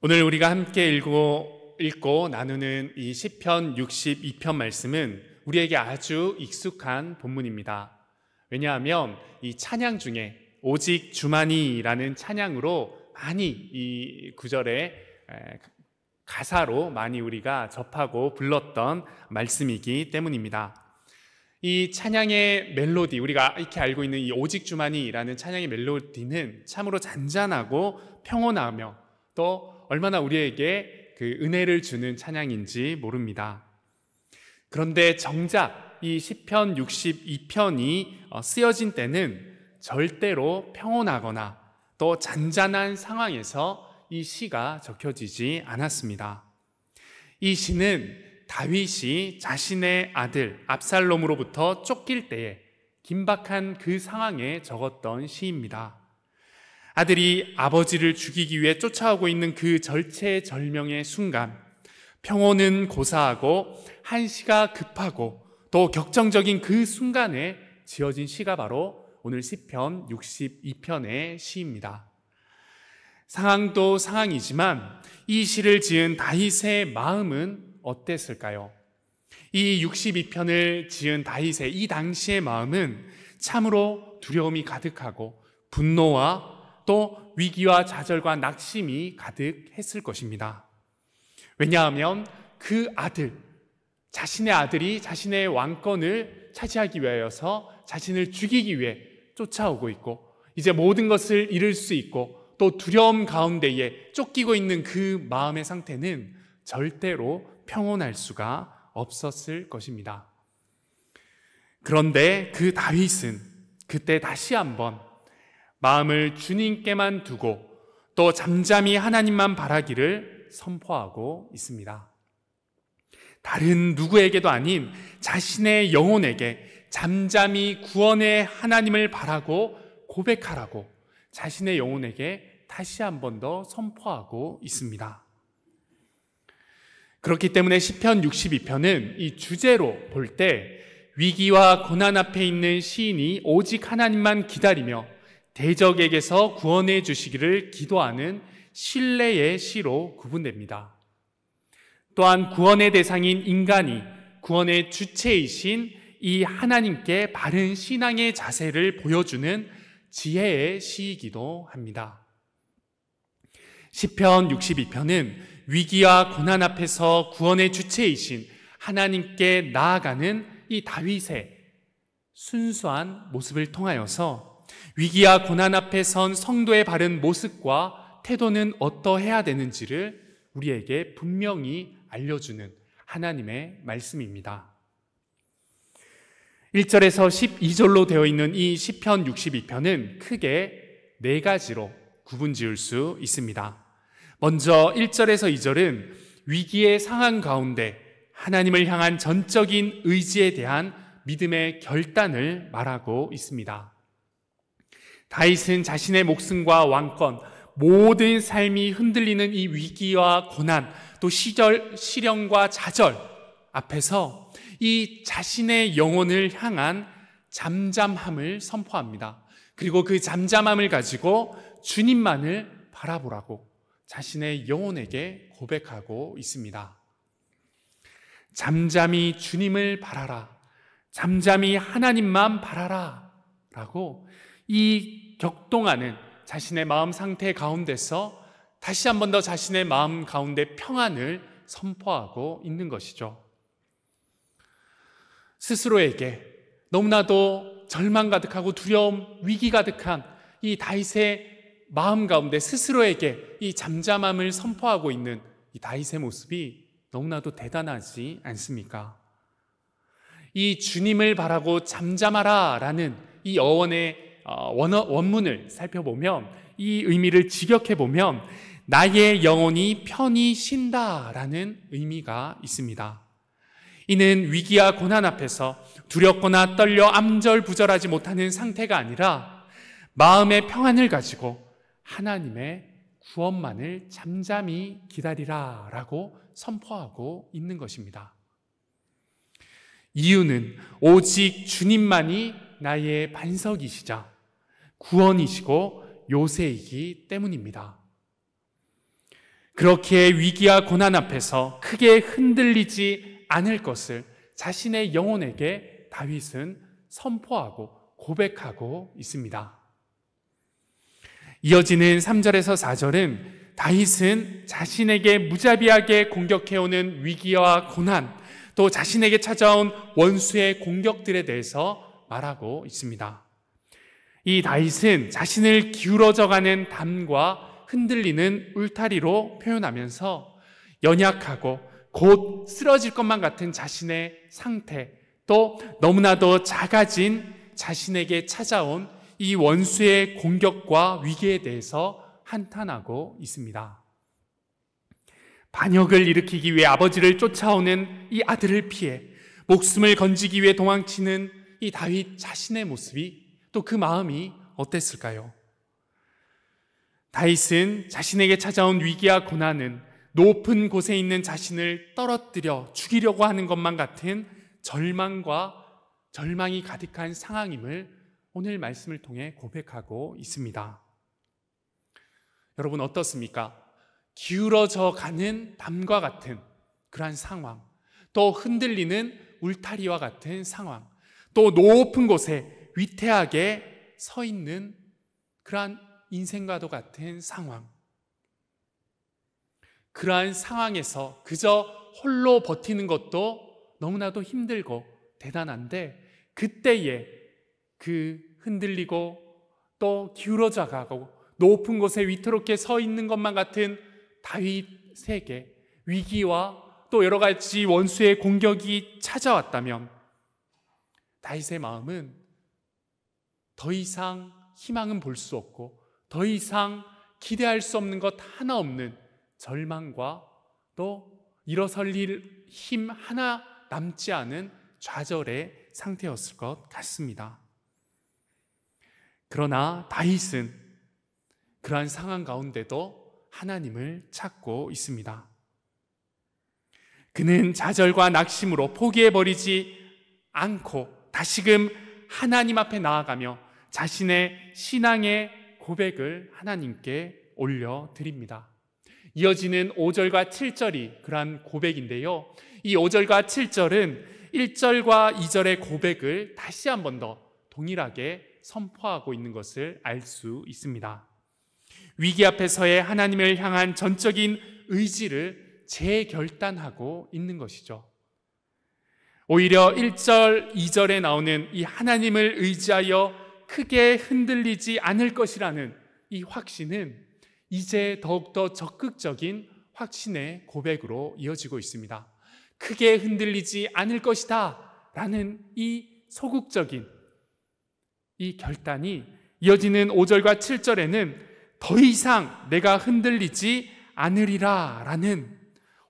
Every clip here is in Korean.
오늘 우리가 함께 읽고 나누는 이 시편 62편 말씀은 우리에게 아주 익숙한 본문입니다. 왜냐하면 이 찬양 중에 오직 주만이라는 찬양으로 많이 이 구절의 가사로 많이 우리가 접하고 불렀던 말씀이기 때문입니다. 이 찬양의 멜로디, 우리가 이렇게 알고 있는 이 오직 주만이라는 찬양의 멜로디는 참으로 잔잔하고 평온하며 또 얼마나 우리에게 그 은혜를 주는 찬양인지 모릅니다. 그런데 정작 이 시편 62편이 쓰여진 때는 절대로 평온하거나 또 잔잔한 상황에서 이 시가 적혀지지 않았습니다. 이 시는 다윗이 자신의 아들 압살롬으로부터 쫓길 때에 긴박한 그 상황에 적었던 시입니다. 아들이 아버지를 죽이기 위해 쫓아오고 있는 그 절체절명의 순간, 평온은 고사하고 한시가 급하고 또 격정적인 그 순간에 지어진 시가 바로 오늘 시편 62편의 시입니다. 상황도 상황이지만 이 시를 지은 다윗의 마음은 어땠을까요? 이 62편을 지은 다윗의 이 당시의 마음은 참으로 두려움이 가득하고 분노와 또 위기와 좌절과 낙심이 가득했을 것입니다. 왜냐하면 그 아들, 자신의 아들이 자신의 왕권을 차지하기 위하여서 자신을 죽이기 위해 쫓아오고 있고 이제 모든 것을 잃을 수 있고 또 두려움 가운데에 쫓기고 있는 그 마음의 상태는 절대로 평온할 수가 없었을 것입니다. 그런데 그 다윗은 그때 다시 한번 마음을 주님께만 두고 또 잠잠히 하나님만 바라기를 선포하고 있습니다. 다른 누구에게도 아닌 자신의 영혼에게 잠잠히 구원의 하나님을 바라고 고백하라고 자신의 영혼에게 다시 한 번 더 선포하고 있습니다. 그렇기 때문에 시편 62편은 이 주제로 볼 때 위기와 고난 앞에 있는 시인이 오직 하나님만 기다리며 대적에게서 구원해 주시기를 기도하는 신뢰의 시로 구분됩니다. 또한 구원의 대상인 인간이 구원의 주체이신 이 하나님께 바른 신앙의 자세를 보여주는 지혜의 시이기도 합니다. 시편 62편은 위기와 고난 앞에서 구원의 주체이신 하나님께 나아가는 이 다윗의 순수한 모습을 통하여서 위기와 고난 앞에 선 성도의 바른 모습과 태도는 어떠해야 되는지를 우리에게 분명히 알려주는 하나님의 말씀입니다. 1절에서 12절로 되어 있는 이 시편 62편은 크게 네 가지로 구분 지을 수 있습니다. 먼저 1절에서 2절은 위기의 상황 가운데 하나님을 향한 전적인 의지에 대한 믿음의 결단을 말하고 있습니다. 다윗은 자신의 목숨과 왕권, 모든 삶이 흔들리는 이 위기와 고난, 또 시련과 좌절 앞에서 이 자신의 영혼을 향한 잠잠함을 선포합니다. 그리고 그 잠잠함을 가지고 주님만을 바라보라고 자신의 영혼에게 고백하고 있습니다. 잠잠히 주님을 바라라, 잠잠히 하나님만 바라라 라고 이 격동하는 자신의 마음 상태 가운데서 다시 한 번 더 자신의 마음 가운데 평안을 선포하고 있는 것이죠. 스스로에게 너무나도 절망 가득하고 두려움, 위기 가득한 이 다윗의 마음 가운데 스스로에게 이 잠잠함을 선포하고 있는 이 다윗의 모습이 너무나도 대단하지 않습니까? 이 주님을 바라고 잠잠하라 라는 이 어원의 원문을 살펴보면 이 의미를 직역해보면 나의 영혼이 편히 쉰다라는 의미가 있습니다. 이는 위기와 고난 앞에서 두렵거나 떨려 암절부절하지 못하는 상태가 아니라 마음의 평안을 가지고 하나님의 구원만을 잠잠히 기다리라 라고 선포하고 있는 것입니다. 이유는 오직 주님만이 나의 반석이시자 구원이시고 요새이기 때문입니다. 그렇게 위기와 고난 앞에서 크게 흔들리지 않을 것을 자신의 영혼에게 다윗은 선포하고 고백하고 있습니다. 이어지는 3절에서 4절은 다윗은 자신에게 무자비하게 공격해오는 위기와 고난, 또 자신에게 찾아온 원수의 공격들에 대해서 말하고 있습니다. 이 다윗은 자신을 기울어져가는 담과 흔들리는 울타리로 표현하면서 연약하고 곧 쓰러질 것만 같은 자신의 상태, 또 너무나도 작아진 자신에게 찾아온 이 원수의 공격과 위기에 대해서 한탄하고 있습니다. 반역을 일으키기 위해 아버지를 쫓아오는 이 아들을 피해 목숨을 건지기 위해 도망치는 이 다윗 자신의 모습이, 또 그 마음이 어땠을까요? 다윗은 자신에게 찾아온 위기와 고난은 높은 곳에 있는 자신을 떨어뜨려 죽이려고 하는 것만 같은 절망이 가득한 상황임을 오늘 말씀을 통해 고백하고 있습니다. 여러분 어떻습니까? 기울어져 가는 담과 같은 그러한 상황, 또 흔들리는 울타리와 같은 상황, 또 높은 곳에 위태하게 서 있는 그러한 인생과도 같은 상황, 그러한 상황에서 그저 홀로 버티는 것도 너무나도 힘들고 대단한데, 그때에 그 흔들리고 또 기울어져 가고 높은 곳에 위태롭게 서 있는 것만 같은 다윗에게 위기와 또 여러 가지 원수의 공격이 찾아왔다면 다윗의 마음은 더 이상 희망은 볼 수 없고 더 이상 기대할 수 없는 것 하나 없는 절망과 또 일어설 힘 하나 남지 않은 좌절의 상태였을 것 같습니다. 그러나 다윗은 그러한 상황 가운데도 하나님을 찾고 있습니다. 그는 좌절과 낙심으로 포기해버리지 않고 다시금 하나님 앞에 나아가며 자신의 신앙의 고백을 하나님께 올려드립니다. 이어지는 5절과 7절이 그러한 고백인데요, 이 5절과 7절은 1절과 2절의 고백을 다시 한 번 더 동일하게 선포하고 있는 것을 알 수 있습니다. 위기 앞에서의 하나님을 향한 전적인 의지를 재결단하고 있는 것이죠. 오히려 1절, 2절에 나오는 이 하나님을 의지하여 크게 흔들리지 않을 것이라는 이 확신은 이제 더욱더 적극적인 확신의 고백으로 이어지고 있습니다. 크게 흔들리지 않을 것이다 라는 이 소극적인 이 결단이 이어지는 5절과 7절에는 더 이상 내가 흔들리지 않으리라 라는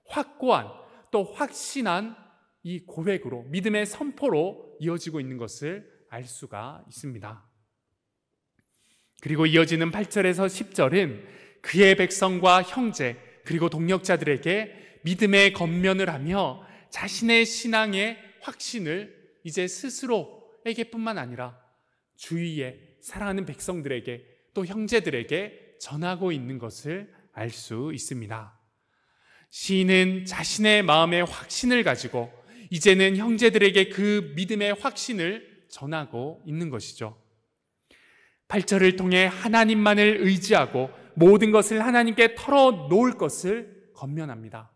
확고한 또 확신한 이 고백으로, 믿음의 선포로 이어지고 있는 것을 알 수가 있습니다. 그리고 이어지는 8절에서 10절은 그의 백성과 형제 그리고 동력자들에게 믿음의 권면을 하며 자신의 신앙의 확신을 이제 스스로에게뿐만 아니라 주위에 사랑하는 백성들에게 또 형제들에게 전하고 있는 것을 알 수 있습니다. 시인은 자신의 마음의 확신을 가지고 이제는 형제들에게 그 믿음의 확신을 전하고 있는 것이죠. 8절을 통해 하나님만을 의지하고 모든 것을 하나님께 털어놓을 것을 권면합니다.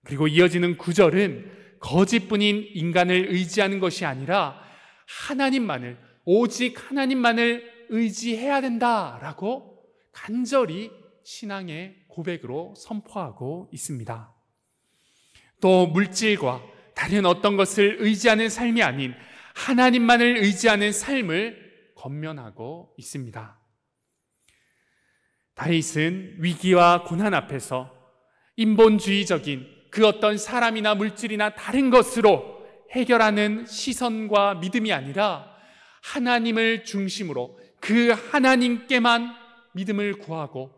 그리고 이어지는 9절은 거짓뿐인 인간을 의지하는 것이 아니라 하나님만을, 오직 하나님만을 의지해야 된다라고 간절히 신앙의 고백으로 선포하고 있습니다. 또 물질과 다른 어떤 것을 의지하는 삶이 아닌 하나님만을 의지하는 삶을 권면하고 있습니다. 다윗은 위기와 고난 앞에서 인본주의적인 그 어떤 사람이나 물질이나 다른 것으로 해결하는 시선과 믿음이 아니라 하나님을 중심으로 그 하나님께만 믿음을 구하고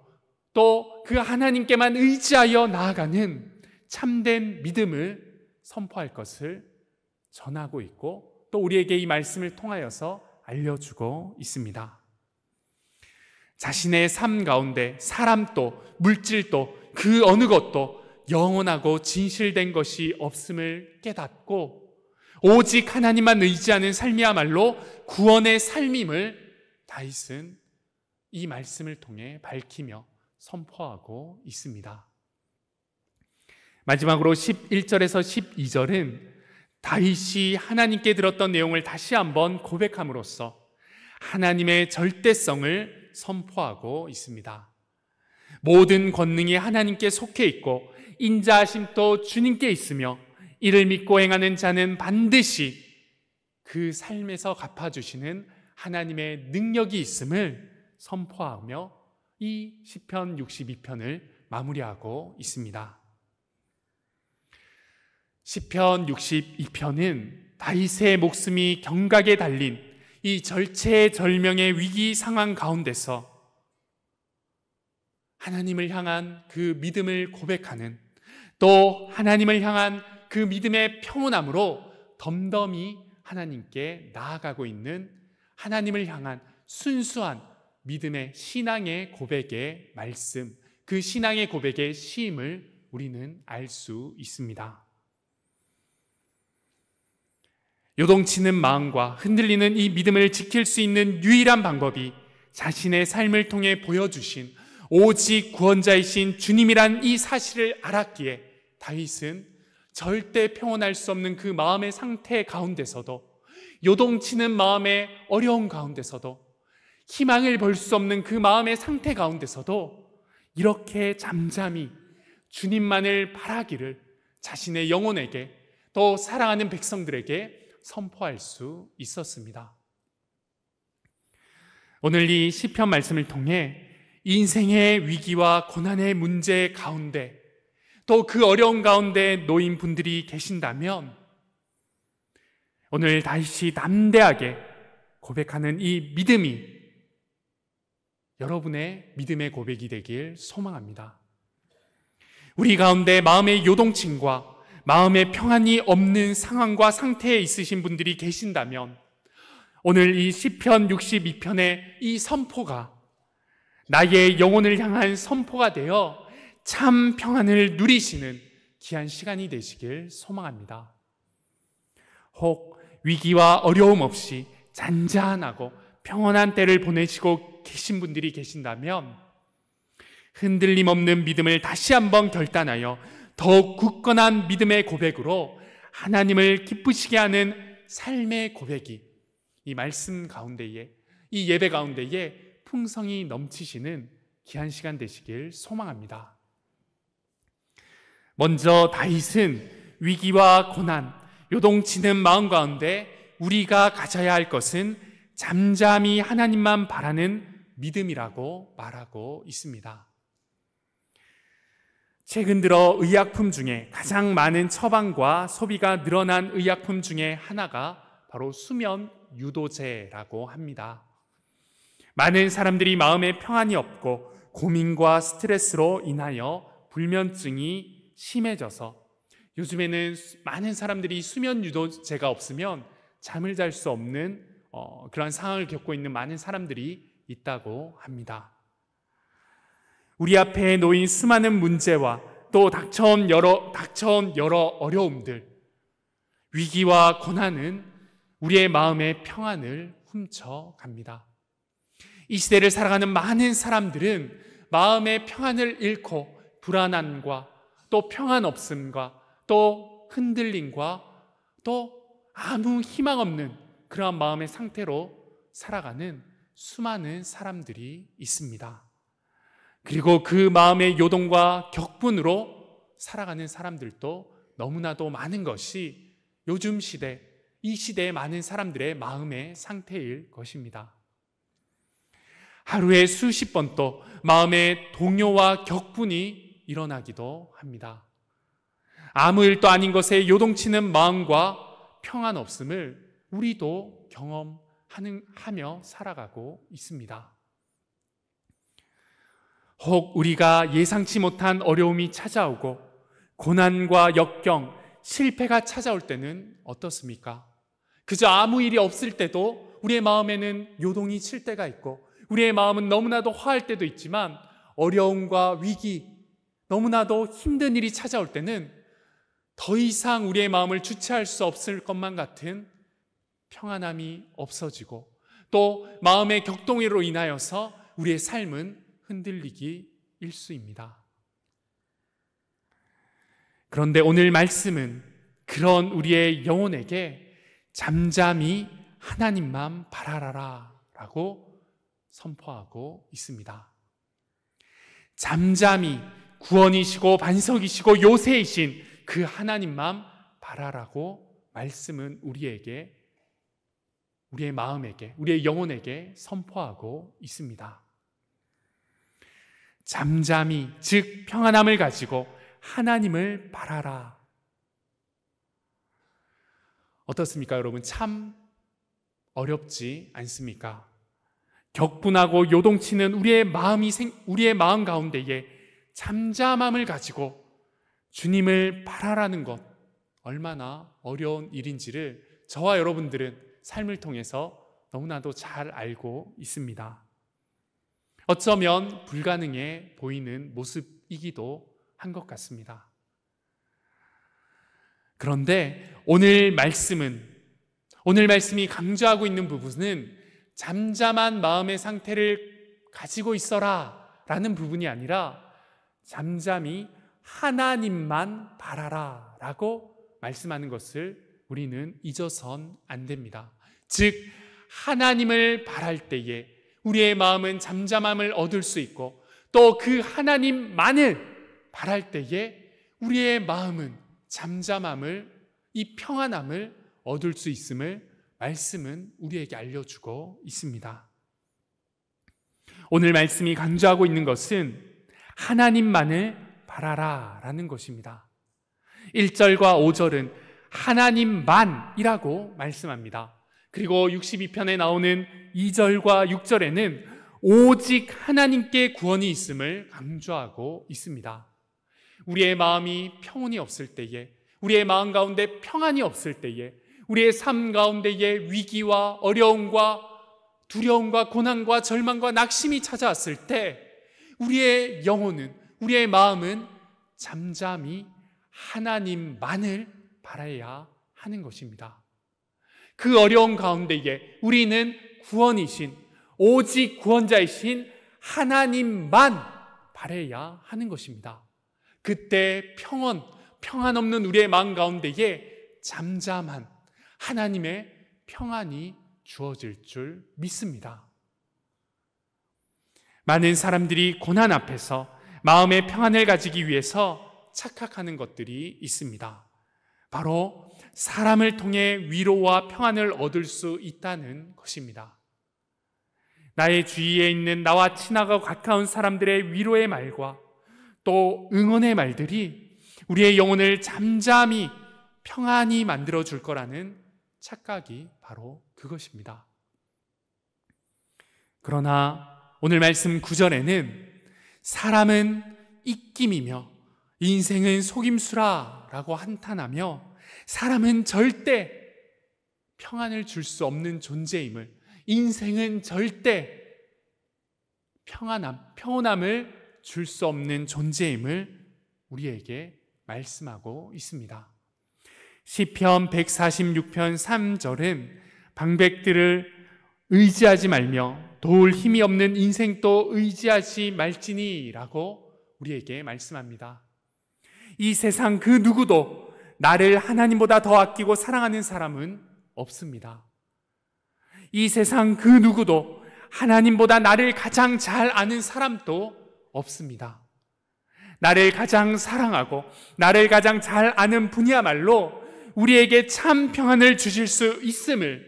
또 그 하나님께만 의지하여 나아가는 참된 믿음을 선포할 것을 전하고 있고 또 우리에게 이 말씀을 통하여서 알려주고 있습니다. 자신의 삶 가운데 사람도 물질도 그 어느 것도 영원하고 진실된 것이 없음을 깨닫고 오직 하나님만 의지하는 삶이야말로 구원의 삶임을 다윗은 이 말씀을 통해 밝히며 선포하고 있습니다. 마지막으로 11절에서 12절은 다윗이 하나님께 들었던 내용을 다시 한번 고백함으로써 하나님의 절대성을 선포하고 있습니다. 모든 권능이 하나님께 속해 있고 인자하심도 주님께 있으며 이를 믿고 행하는 자는 반드시 그 삶에서 갚아주시는 하나님의 능력이 있음을 선포하며 이 시편 62편을 마무리하고 있습니다. 시편 62편은 다윗의 목숨이 경각에 달린 이 절체절명의 위기 상황 가운데서 하나님을 향한 그 믿음을 고백하는, 또 하나님을 향한 그 믿음의 평온함으로 덤덤히 하나님께 나아가고 있는 하나님을 향한 순수한 믿음의 신앙의 고백의 말씀, 그 신앙의 고백의 시임을 우리는 알 수 있습니다. 요동치는 마음과 흔들리는 이 믿음을 지킬 수 있는 유일한 방법이 자신의 삶을 통해 보여주신 오직 구원자이신 주님이란 이 사실을 알았기에 다윗은 절대 평온할 수 없는 그 마음의 상태 가운데서도, 요동치는 마음의 어려움 가운데서도, 희망을 볼 수 없는 그 마음의 상태 가운데서도 이렇게 잠잠히 주님만을 바라기를 자신의 영혼에게, 또 사랑하는 백성들에게 선포할 수 있었습니다. 오늘 이 시편 말씀을 통해 인생의 위기와 고난의 문제 가운데, 또 그 어려운 가운데 놓인 분들이 계신다면 오늘 다시 담대하게 고백하는 이 믿음이 여러분의 믿음의 고백이 되길 소망합니다. 우리 가운데 마음의 요동침과 마음의 평안이 없는 상황과 상태에 있으신 분들이 계신다면 오늘 이 시편 62편의 이 선포가 나의 영혼을 향한 선포가 되어 참 평안을 누리시는 귀한 시간이 되시길 소망합니다. 혹 위기와 어려움 없이 잔잔하고 평온한 때를 보내시고 계신 분들이 계신다면 흔들림 없는 믿음을 다시 한번 결단하여 더욱 굳건한 믿음의 고백으로 하나님을 기쁘시게 하는 삶의 고백이 이 말씀 가운데에, 이 예배 가운데에 풍성이 넘치시는 귀한 시간 되시길 소망합니다. 먼저 다윗은 위기와 고난, 요동치는 마음 가운데 우리가 가져야 할 것은 잠잠히 하나님만 바라는 믿음이라고 말하고 있습니다. 최근 들어 의약품 중에 가장 많은 처방과 소비가 늘어난 의약품 중에 하나가 바로 수면 유도제라고 합니다. 많은 사람들이 마음에 평안이 없고 고민과 스트레스로 인하여 불면증이 심해져서 요즘에는 많은 사람들이 수면 유도제가 없으면 잠을 잘 수 없는 그런 상황을 겪고 있는 많은 사람들이 있다고 합니다. 우리 앞에 놓인 수많은 문제와 또 닥쳐온 여러 어려움들, 위기와 고난은 우리의 마음의 평안을 훔쳐갑니다. 이 시대를 살아가는 많은 사람들은 마음의 평안을 잃고 불안함과 또 평안 없음과 또 흔들림과 또 아무 희망 없는 그러한 마음의 상태로 살아가는 수많은 사람들이 있습니다. 그리고 그 마음의 요동과 격분으로 살아가는 사람들도 너무나도 많은 것이 요즘 시대, 이 시대의 많은 사람들의 마음의 상태일 것입니다. 하루에 수십 번 또 마음의 동요와 격분이 일어나기도 합니다. 아무 일도 아닌 것에 요동치는 마음과 평안 없음을 우리도 경험하며 살아가고 있습니다. 혹 우리가 예상치 못한 어려움이 찾아오고 고난과 역경, 실패가 찾아올 때는 어떻습니까? 그저 아무 일이 없을 때도 우리의 마음에는 요동이 칠 때가 있고 우리의 마음은 너무나도 화할 때도 있지만 어려움과 위기, 너무나도 힘든 일이 찾아올 때는 더 이상 우리의 마음을 주체할 수 없을 것만 같은 평안함이 없어지고, 또 마음의 격동으로 인하여서 우리의 삶은 흔들리기 일쑤입니다. 그런데 오늘 말씀은 그런 우리의 영혼에게 잠잠히 하나님만 바라라 라고 선포하고 있습니다. 잠잠히 구원이시고 반석이시고 요새이신 그 하나님만 바라라고 말씀은 우리에게, 우리의 마음에게, 우리의 영혼에게 선포하고 있습니다. 잠잠히, 즉 평안함을 가지고 하나님을 바라라. 어떻습니까, 여러분? 참 어렵지 않습니까? 격분하고 요동치는 우리의 마음 가운데에 잠잠함을 가지고 주님을 바라라는 것, 얼마나 어려운 일인지를 저와 여러분들은 삶을 통해서 너무나도 잘 알고 있습니다. 어쩌면 불가능해 보이는 모습이기도 한 것 같습니다. 그런데 오늘 말씀이 강조하고 있는 부분은 잠잠한 마음의 상태를 가지고 있어라 라는 부분이 아니라 잠잠히 하나님만 바라라 라고 말씀하는 것을 우리는 잊어선 안 됩니다. 즉 하나님을 바랄 때에 우리의 마음은 잠잠함을 얻을 수 있고, 또 그 하나님만을 바랄 때에 우리의 마음은 잠잠함을, 이 평안함을 얻을 수 있음을 말씀은 우리에게 알려주고 있습니다. 오늘 말씀이 강조하고 있는 것은 하나님만을 바라라 라는 것입니다. 1절과 5절은 하나님만이라고 말씀합니다. 그리고 62편에 나오는 2절과 6절에는 오직 하나님께 구원이 있음을 강조하고 있습니다. 우리의 마음이 평온이 없을 때에, 우리의 마음 가운데 평안이 없을 때에, 우리의 삶 가운데에 위기와 어려움과 두려움과 고난과 절망과 낙심이 찾아왔을 때 우리의 영혼은, 우리의 마음은 잠잠히 하나님만을 바라야 하는 것입니다. 그 어려움 가운데에 우리는 구원이신, 오직 구원자이신 하나님만 바라야 하는 것입니다. 그때 평안 없는 우리의 마음 가운데에 잠잠한 하나님의 평안이 주어질 줄 믿습니다. 많은 사람들이 고난 앞에서 마음의 평안을 가지기 위해서 착각하는 것들이 있습니다. 바로 사람을 통해 위로와 평안을 얻을 수 있다는 것입니다. 나의 주위에 있는 나와 친하고 가까운 사람들의 위로의 말과 또 응원의 말들이 우리의 영혼을 잠잠히 평안히 만들어줄 거라는 착각이 바로 그것입니다. 그러나 오늘 말씀 9절에는 사람은 입김이며 인생은 속임수라 라고 한탄하며 사람은 절대 평안을 줄 수 없는 존재임을, 인생은 절대 평온함을 줄 수 없는 존재임을 우리에게 말씀하고 있습니다. 시편 146편 3절은 방백들을 의지하지 말며 도울 힘이 없는 인생도 의지하지 말지니 라고 우리에게 말씀합니다. 이 세상 그 누구도 나를 하나님보다 더 아끼고 사랑하는 사람은 없습니다. 이 세상 그 누구도 하나님보다 나를 가장 잘 아는 사람도 없습니다. 나를 가장 사랑하고 나를 가장 잘 아는 분이야말로 우리에게 참 평안을 주실 수 있음을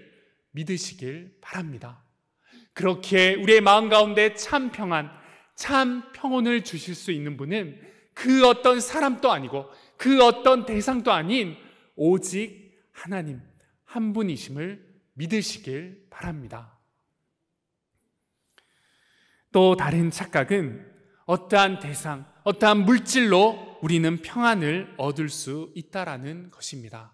믿으시길 바랍니다. 그렇게 우리의 마음 가운데 참 평안, 참 평온을 주실 수 있는 분은 그 어떤 사람도 아니고 그 어떤 대상도 아닌 오직 하나님 한 분이심을 믿으시길 바랍니다. 또 다른 착각은 어떠한 대상, 어떠한 물질로 우리는 평안을 얻을 수 있다라는 것입니다.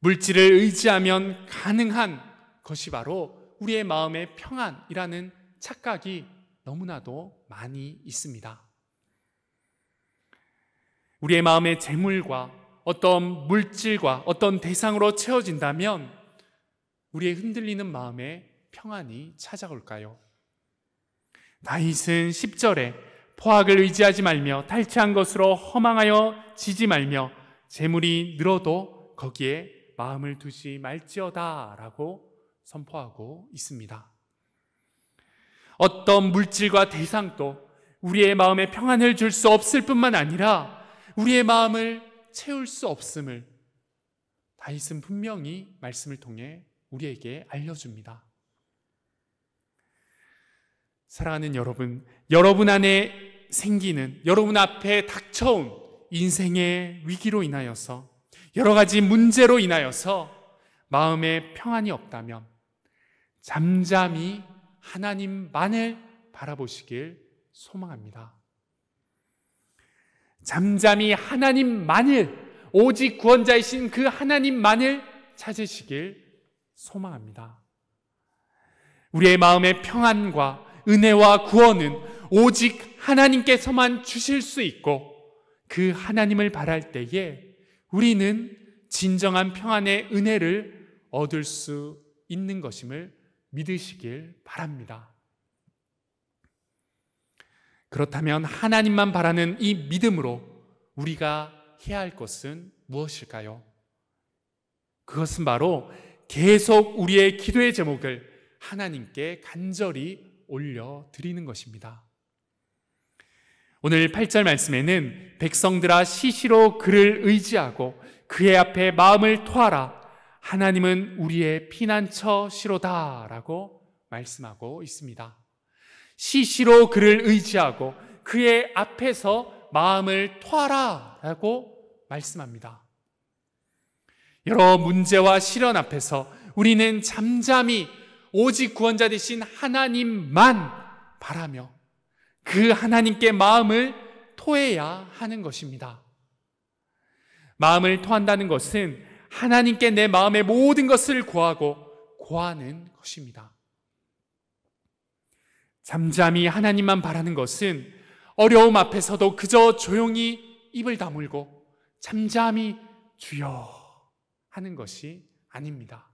물질을 의지하면 가능한 것이 바로 우리의 마음의 평안이라는 착각이 너무나도 많이 있습니다. 우리의 마음의 재물과 어떤 물질과 어떤 대상으로 채워진다면 우리의 흔들리는 마음에 평안이 찾아올까요? 다윗은 10절에 포악을 의지하지 말며 탈취한 것으로 허망하여 지지 말며 재물이 늘어도 거기에 마음을 두지 말지어다 라고 선포하고 있습니다. 어떤 물질과 대상도 우리의 마음에 평안을 줄 수 없을 뿐만 아니라 우리의 마음을 채울 수 없음을 다윗은 분명히 말씀을 통해 우리에게 알려줍니다. 사랑하는 여러분, 여러분 안에 생기는, 여러분 앞에 닥쳐온 인생의 위기로 인하여서, 여러 가지 문제로 인하여서 마음에 평안이 없다면 잠잠히 하나님만을 바라보시길 소망합니다. 잠잠히 하나님만을, 오직 구원자이신 그 하나님만을 찾으시길 소망합니다. 우리의 마음의 평안과 은혜와 구원은 오직 하나님께서만 주실 수 있고 그 하나님을 바랄 때에 우리는 진정한 평안의 은혜를 얻을 수 있는 것임을 믿으시길 바랍니다. 그렇다면 하나님만 바라는 이 믿음으로 우리가 해야 할 것은 무엇일까요? 그것은 바로 계속 우리의 기도의 제목을 하나님께 간절히 올려드리는 것입니다. 오늘 8절 말씀에는 백성들아 시시로 그를 의지하고 그의 앞에 마음을 토하라. 하나님은 우리의 피난처시로다 라고 말씀하고 있습니다. 시시로 그를 의지하고 그의 앞에서 마음을 토하라 라고 말씀합니다. 여러 문제와 시련 앞에서 우리는 잠잠히 오직 구원자 되신 하나님만 바라며 그 하나님께 마음을 토해야 하는 것입니다. 마음을 토한다는 것은 하나님께 내 마음의 모든 것을 고하는 것입니다. 잠잠히 하나님만 바라는 것은 어려움 앞에서도 그저 조용히 입을 다물고 잠잠히 주여 하는 것이 아닙니다.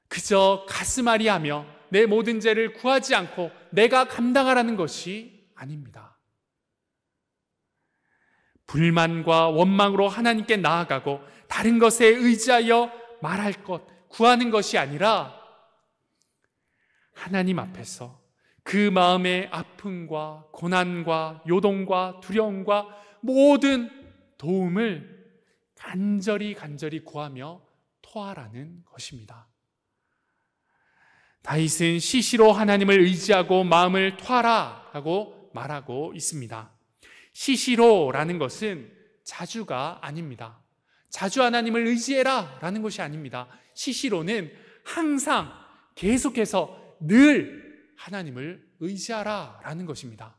그저 가슴앓이하며 내 모든 죄를 구하지 않고 내가 감당하라는 것이 아닙니다. 불만과 원망으로 하나님께 나아가고 다른 것에 의지하여 말할 것, 구하는 것이 아니라 하나님 앞에서 그 마음의 아픔과 고난과 요동과 두려움과 모든 도움을 간절히 구하며 토하라는 것입니다. 다윗은 시시로 하나님을 의지하고 마음을 토하라 라고 말하고 있습니다. 시시로라는 것은 자주가 아닙니다. 자주 하나님을 의지해라 라는 것이 아닙니다. 시시로는 항상 계속해서 늘 하나님을 의지하라 라는 것입니다.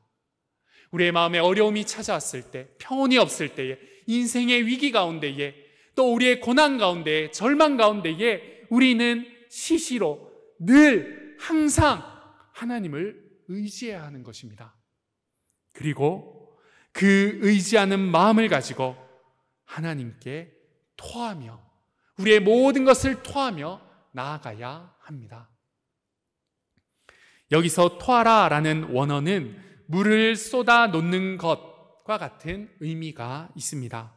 우리의 마음에 어려움이 찾아왔을 때, 평온이 없을 때에, 인생의 위기 가운데에, 또 우리의 고난 가운데에, 절망 가운데에 우리는 시시로 늘 항상 하나님을 의지해야 하는 것입니다. 그리고 그 의지하는 마음을 가지고 하나님께 토하며 우리의 모든 것을 토하며 나아가야 합니다. 여기서 토하라라는 원어는 물을 쏟아 놓는 것과 같은 의미가 있습니다.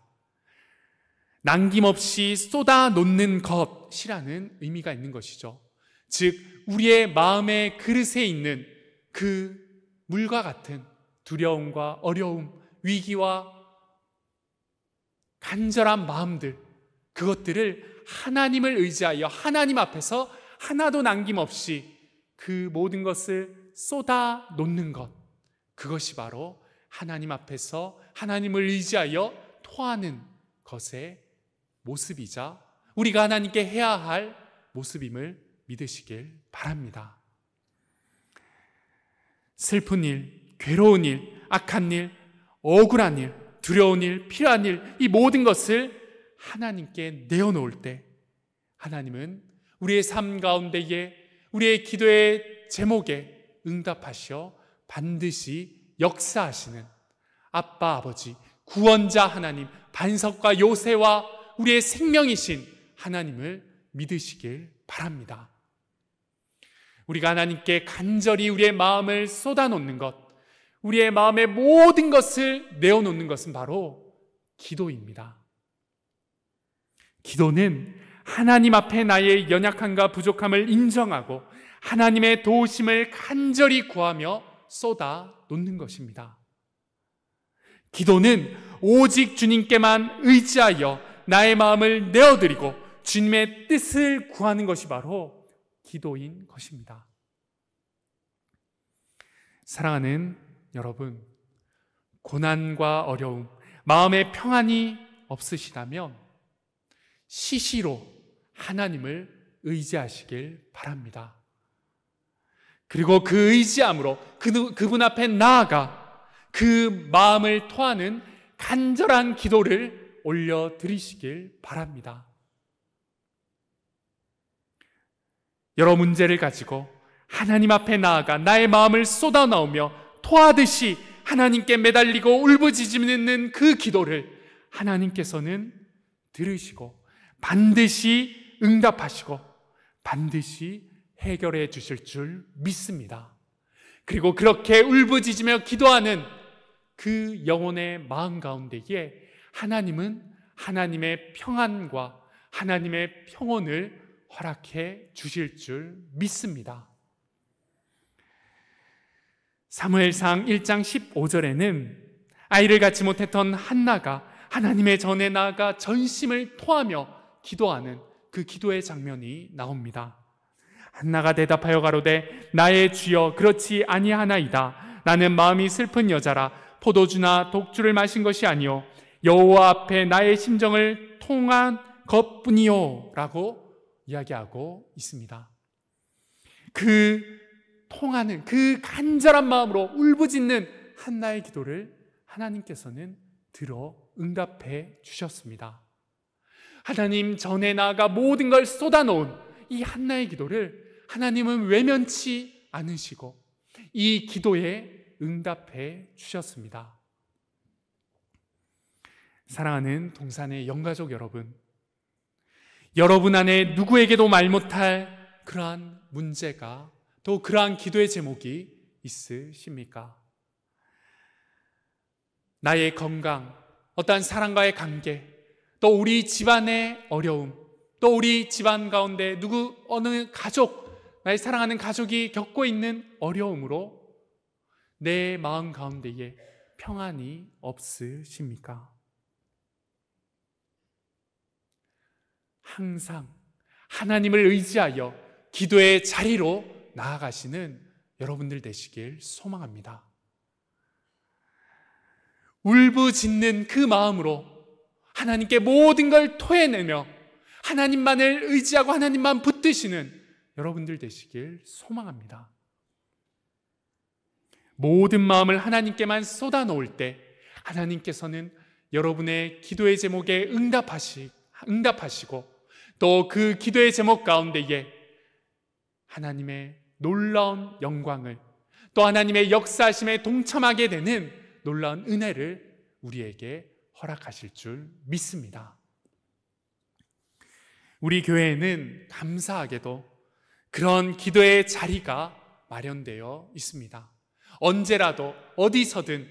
남김없이 쏟아 놓는 것이라는 의미가 있는 것이죠. 즉 우리의 마음의 그릇에 있는 그 물과 같은 두려움과 어려움, 위기와 간절한 마음들, 그것들을 하나님을 의지하여 하나님 앞에서 하나도 남김없이 그 모든 것을 쏟아 놓는 것, 그것이 바로 하나님 앞에서 하나님을 의지하여 토하는 것의 모습이자 우리가 하나님께 해야 할 모습임을 믿으시길 바랍니다. 슬픈 일, 괴로운 일, 악한 일, 억울한 일, 두려운 일, 필요한 일, 이 모든 것을 하나님께 내어놓을 때 하나님은 우리의 삶 가운데에 우리의 기도의 제목에 응답하셔 반드시 역사하시는 아빠, 아버지, 구원자 하나님, 반석과 요새와 우리의 생명이신 하나님을 믿으시길 바랍니다. 우리가 하나님께 간절히 우리의 마음을 쏟아놓는 것, 우리의 마음의 모든 것을 내어놓는 것은 바로 기도입니다. 기도는 하나님 앞에 나의 연약함과 부족함을 인정하고 하나님의 도우심을 간절히 구하며 쏟아 놓는 것입니다. 기도는 오직 주님께만 의지하여 나의 마음을 내어드리고 주님의 뜻을 구하는 것이 바로 기도인 것입니다. 사랑하는 여러분, 고난과 어려움, 마음의 평안이 없으시다면 시시로 하나님을 의지하시길 바랍니다. 그리고 그 의지함으로 그분 앞에 나아가 그 마음을 토하는 간절한 기도를 올려드리시길 바랍니다. 여러 문제를 가지고 하나님 앞에 나아가 나의 마음을 쏟아나오며 토하듯이 하나님께 매달리고 울부짖는 그 기도를 하나님께서는 들으시고 반드시 응답하시고 반드시 해결해 주실 줄 믿습니다. 그리고 그렇게 울부짖으며 기도하는 그 영혼의 마음 가운데에 하나님은 하나님의 평안과 하나님의 평온을 허락해 주실 줄 믿습니다. 사무엘상 1장 15절에는 아이를 갖지 못했던 한나가 하나님의 전에 나아가 전심을 토하며 기도하는 그 기도의 장면이 나옵니다. 한나가 대답하여 가로되 나의 주여 그렇지 아니하나이다. 나는 마음이 슬픈 여자라 포도주나 독주를 마신 것이 아니요 여호와 앞에 나의 심정을 통한 것뿐이요 라고 이야기하고 있습니다. 그 통하는 그 간절한 마음으로 울부짖는 한나의 기도를 하나님께서는 들어 응답해 주셨습니다. 하나님 전에 나아가 모든 걸 쏟아놓은 이 한나의 기도를 하나님은 외면치 않으시고 이 기도에 응답해 주셨습니다. 사랑하는 동산의 영가족 여러분, 여러분 안에 누구에게도 말 못할 그러한 문제가 또 그러한 기도의 제목이 있으십니까? 나의 건강, 어떠한 사람과의 관계, 또 우리 집안의 어려움, 또 우리 집안 가운데 어느 가족, 나의 사랑하는 가족이 겪고 있는 어려움으로 내 마음 가운데에 평안이 없으십니까? 항상 하나님을 의지하여 기도의 자리로 나아가시는 여러분들 되시길 소망합니다. 울부짖는 그 마음으로 하나님께 모든 걸 토해내며 하나님만을 의지하고 하나님만 붙드시는 여러분들 되시길 소망합니다. 모든 마음을 하나님께만 쏟아놓을 때 하나님께서는 여러분의 기도의 제목에 응답하시고 또 그 기도의 제목 가운데에 하나님의 놀라운 영광을 또 하나님의 역사하심에 동참하게 되는 놀라운 은혜를 우리에게 허락하실 줄 믿습니다. 우리 교회에는 감사하게도 그런 기도의 자리가 마련되어 있습니다. 언제라도 어디서든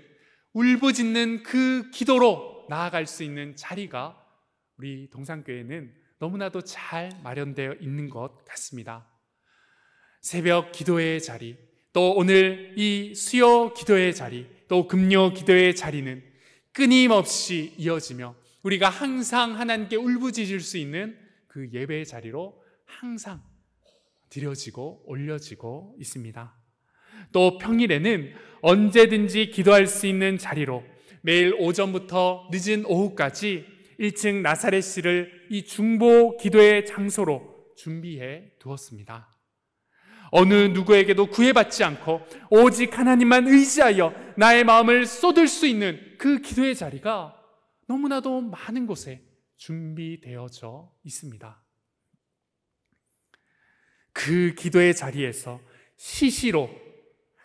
울부짖는 그 기도로 나아갈 수 있는 자리가 우리 동산교회는 너무나도 잘 마련되어 있는 것 같습니다. 새벽 기도의 자리, 또 오늘 이 수요 기도의 자리, 또 금요 기도의 자리는 끊임없이 이어지며 우리가 항상 하나님께 울부짖을 수 있는 그 예배의 자리로 항상 드려지고 올려지고 있습니다. 또 평일에는 언제든지 기도할 수 있는 자리로 매일 오전부터 늦은 오후까지 1층 나사렛실을 이 중보 기도의 장소로 준비해 두었습니다. 어느 누구에게도 구애받지 않고 오직 하나님만 의지하여 나의 마음을 쏟을 수 있는 그 기도의 자리가 너무나도 많은 곳에 준비되어져 있습니다. 그 기도의 자리에서 시시로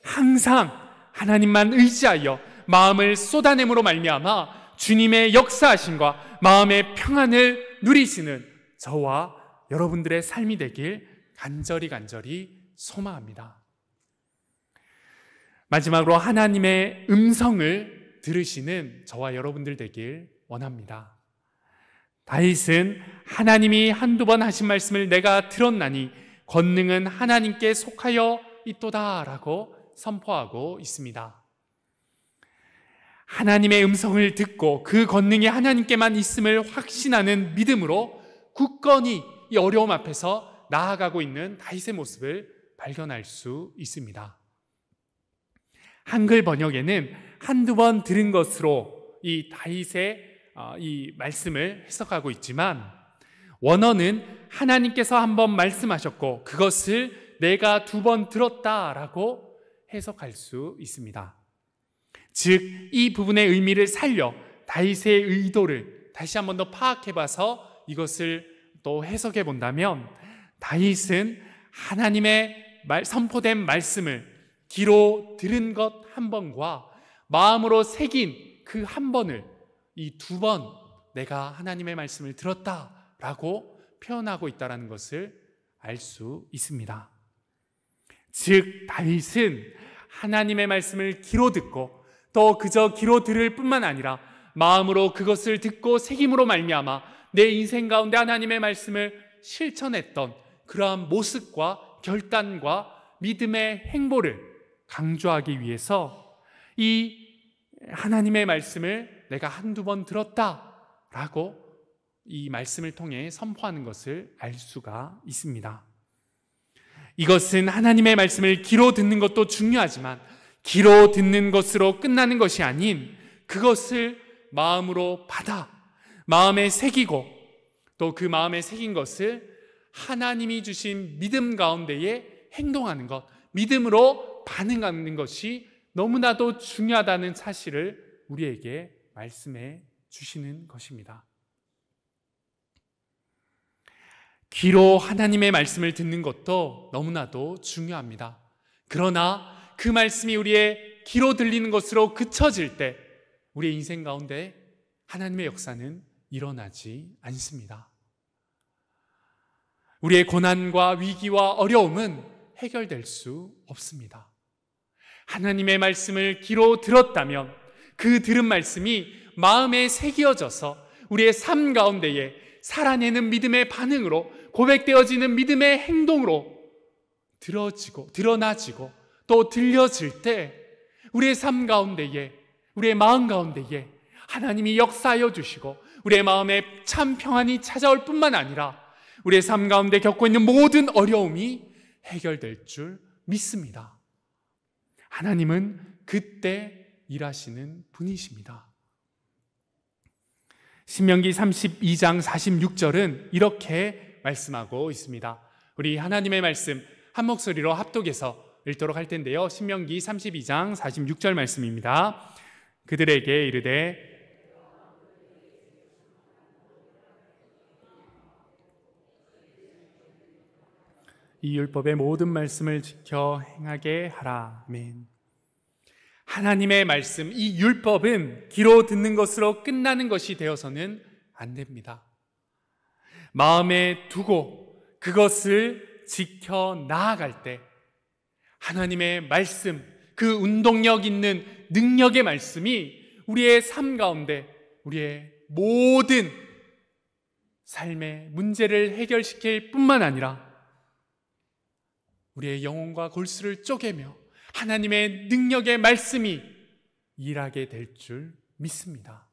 항상 하나님만 의지하여 마음을 쏟아냄으로 말미암아 주님의 역사하심과 마음의 평안을 누리시는 저와 여러분들의 삶이 되길 간절히 소망합니다. 마지막으로 하나님의 음성을 들으시는 저와 여러분들 되길 원합니다. 다윗은 하나님이 한두 번 하신 말씀을 내가 들었나니 권능은 하나님께 속하여 있도다 라고 선포하고 있습니다. 하나님의 음성을 듣고 그 권능이 하나님께만 있음을 확신하는 믿음으로 굳건히 이 어려움 앞에서 나아가고 있는 다윗의 모습을 발견할 수 있습니다. 한글 번역에는 한두 번 들은 것으로 이 다윗의 이 말씀을 해석하고 있지만, 원어는 하나님께서 한 번 말씀하셨고 그것을 내가 두 번 들었다라고 해석할 수 있습니다. 즉, 이 부분의 의미를 살려 다윗의 의도를 다시 한 번 더 파악해봐서 이것을 또 해석해 본다면, 다윗은 하나님의 선포된 말씀을 귀로 들은 것 한 번과 마음으로 새긴 그 한 번을, 이 두 번 내가 하나님의 말씀을 들었다라고 표현하고 있다는 것을 알 수 있습니다. 즉, 다윗은 하나님의 말씀을 귀로 듣고 또 그저 귀로 들을 뿐만 아니라 마음으로 그것을 듣고 새김으로 말미암아 내 인생 가운데 하나님의 말씀을 실천했던 그러한 모습과 결단과 믿음의 행보를 강조하기 위해서 이 하나님의 말씀을 내가 한두 번 들었다라고 이 말씀을 통해 선포하는 것을 알 수가 있습니다. 이것은 하나님의 말씀을 귀로 듣는 것도 중요하지만 귀로 듣는 것으로 끝나는 것이 아닌 그것을 마음으로 받아 마음에 새기고 또 그 마음에 새긴 것을 하나님이 주신 믿음 가운데에 행동하는 것, 믿음으로 반응하는 것이 너무나도 중요하다는 사실을 우리에게 말씀해 주시는 것입니다. 귀로 하나님의 말씀을 듣는 것도 너무나도 중요합니다. 그러나 그 말씀이 우리의 귀로 들리는 것으로 그쳐질 때 우리의 인생 가운데 하나님의 역사는 일어나지 않습니다. 우리의 고난과 위기와 어려움은 해결될 수 없습니다. 하나님의 말씀을 귀로 들었다면 그 들은 말씀이 마음에 새겨져서 우리의 삶 가운데에 살아내는 믿음의 반응으로 고백되어지는 믿음의 행동으로 드러나지고 또 들려질 때 우리의 삶 가운데에, 우리의 마음 가운데에 하나님이 역사하여 주시고 우리의 마음에 참 평안이 찾아올 뿐만 아니라 우리의 삶 가운데 겪고 있는 모든 어려움이 해결될 줄 믿습니다. 하나님은 그때 일하시는 분이십니다. 신명기 32장 46절은 이렇게 말씀하고 있습니다. 우리 하나님의 말씀 한 목소리로 합독해서 읽도록 할 텐데요. 신명기 32장 46절 말씀입니다. 그들에게 이르되 이 율법의 모든 말씀을 지켜 행하게 하라. 아멘. 하나님의 말씀, 이 율법은 귀로 듣는 것으로 끝나는 것이 되어서는 안 됩니다. 마음에 두고 그것을 지켜 나아갈 때 하나님의 말씀, 그 운동력 있는 능력의 말씀이 우리의 삶 가운데 우리의 모든 삶의 문제를 해결시킬 뿐만 아니라 우리의 영혼과 골수를 쪼개며 하나님의 능력의 말씀이 일하게 될 줄 믿습니다.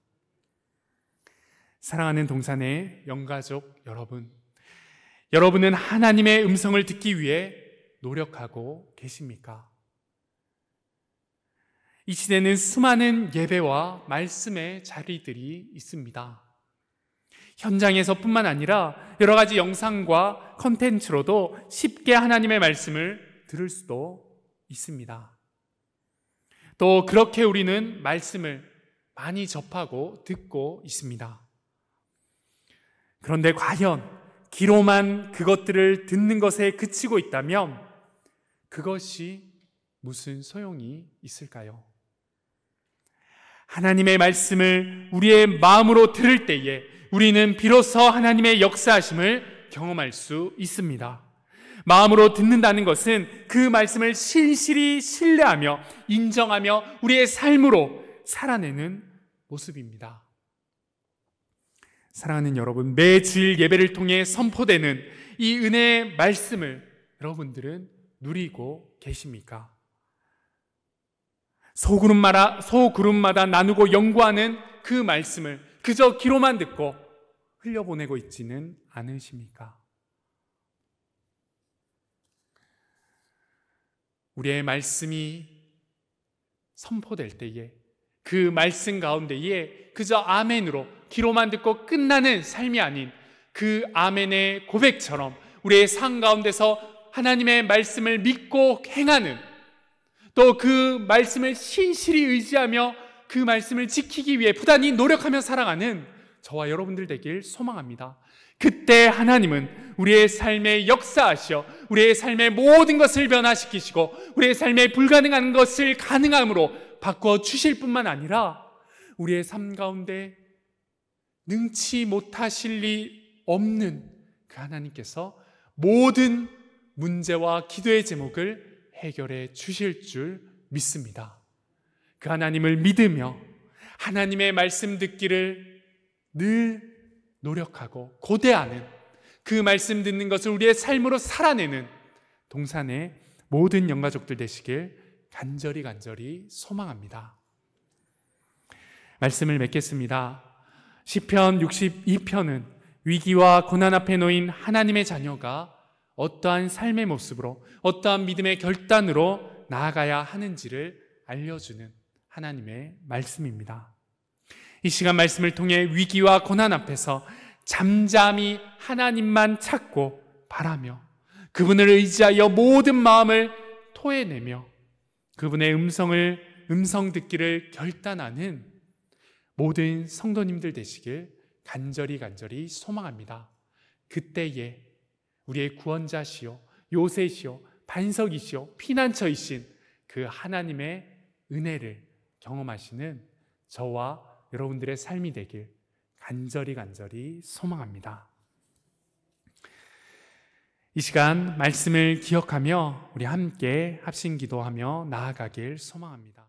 사랑하는 동산의 영가족 여러분, 여러분은 하나님의 음성을 듣기 위해 노력하고 계십니까? 이 시대는 수많은 예배와 말씀의 자리들이 있습니다. 현장에서 뿐만 아니라 여러 가지 영상과 컨텐츠로도 쉽게 하나님의 말씀을 들을 수도 있습니다. 또 그렇게 우리는 말씀을 많이 접하고 듣고 있습니다. 그런데 과연 귀로만 그것들을 듣는 것에 그치고 있다면 그것이 무슨 소용이 있을까요? 하나님의 말씀을 우리의 마음으로 들을 때에 우리는 비로소 하나님의 역사하심을 경험할 수 있습니다. 마음으로 듣는다는 것은 그 말씀을 신실히 신뢰하며 인정하며 우리의 삶으로 살아내는 모습입니다. 사랑하는 여러분, 매 주일 예배를 통해 선포되는 이 은혜의 말씀을 여러분들은 누리고 계십니까? 소그룹마다 나누고 연구하는 그 말씀을 그저 귀로만 듣고 흘려보내고 있지는 않으십니까? 우리의 말씀이 선포될 때에 그 말씀 가운데에 그저 아멘으로 귀로만 듣고 끝나는 삶이 아닌 그 아멘의 고백처럼 우리의 삶 가운데서 하나님의 말씀을 믿고 행하는, 또 그 말씀을 신실히 의지하며 그 말씀을 지키기 위해 부단히 노력하며 살아가는 저와 여러분들 되길 소망합니다. 그때 하나님은 우리의 삶에 역사하시어 우리의 삶의 모든 것을 변화시키시고 우리의 삶에 불가능한 것을 가능함으로 바꾸어 주실 뿐만 아니라 우리의 삶 가운데 능치 못하실 리 없는 그 하나님께서 모든 문제와 기도의 제목을 해결해 주실 줄 믿습니다. 그 하나님을 믿으며 하나님의 말씀 듣기를 늘 노력하고 고대하는, 그 말씀 듣는 것을 우리의 삶으로 살아내는 동산의 모든 영가족들 되시길 간절히 소망합니다. 말씀을 맺겠습니다. 시편 62편은 위기와 고난 앞에 놓인 하나님의 자녀가 어떠한 삶의 모습으로, 어떠한 믿음의 결단으로 나아가야 하는지를 알려주는 하나님의 말씀입니다. 이 시간 말씀을 통해 위기와 고난 앞에서 잠잠히 하나님만 찾고 바라며 그분을 의지하여 모든 마음을 토해내며 그분의 음성 듣기를 결단하는 모든 성도님들 되시길 간절히 소망합니다. 그때에 우리의 구원자시요 요새시요 반석이시요 피난처이신 그 하나님의 은혜를 경험하시는 저와 여러분들의 삶이 되길 간절히 소망합니다. 이 시간 말씀을 기억하며 우리 함께 합심 기도하며 나아가길 소망합니다.